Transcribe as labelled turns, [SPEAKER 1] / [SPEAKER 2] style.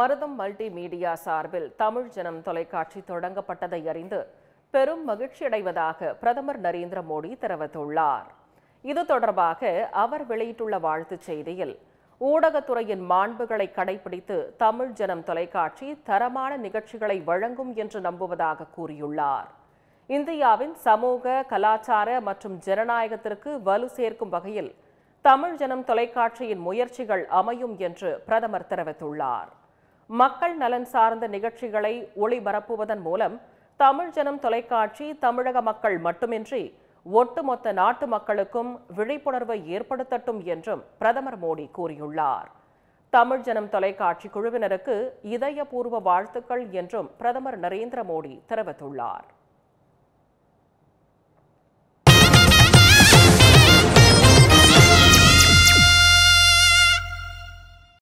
[SPEAKER 1] மருதம் மல்டிமீடியா சார்பில் தமிழ் ஜனம் தொலைக்காட்சி தொடங்கப்பட்டதை அறிந்து பெரும் மகிழ்ச்சியடைவதாக பிரதமர் நரேந்திர மோடி தெரிவித்துள்ளார். இது தொடர்பாக அவர் வெளியிட்டுள்ள வாழ்த்துச் செய்தியில், ஊடகத்துறையின் மாண்புகளை கடைபிடித்து தமிழ் ஜனம் தொலைக்காட்சி தரமான நிகழ்ச்சிகளை வழங்கும் என்று நம்புவதாக கூறியுள்ளார். இந்தியாவின் சமூக, கலாச்சார மற்றும் ஜனநாயகத்திற்கு வலு சேர்க்கும் வகையில் தமிழ் ஜனம் தொலைக்காட்சியின் முயற்சிகள் அமையும் என்று பிரதமர் தெரிவித்துள்ளார். மக்கள் நலன் சார்ந்த நிகழ்ச்சிகளை ஒளிபரப்புவதன் மூலம் தமிழ் ஜனம் தொலைக்காட்சி தமிழக மக்கள் மட்டுமின்றி ஒட்டுமொத்த நாட்டு மக்களுக்கும் விழிப்புணர்வை ஏற்படுத்தட்டும் என்றும் பிரதமர் மோடி கூறியுள்ளார். தமிழ் ஜனம் தொலைக்காட்சி குழுவினருக்கு இதயபூர்வ வாழ்த்துக்கள் என்றும் பிரதமர் நரேந்திர மோடி தெரிவித்துள்ளார்.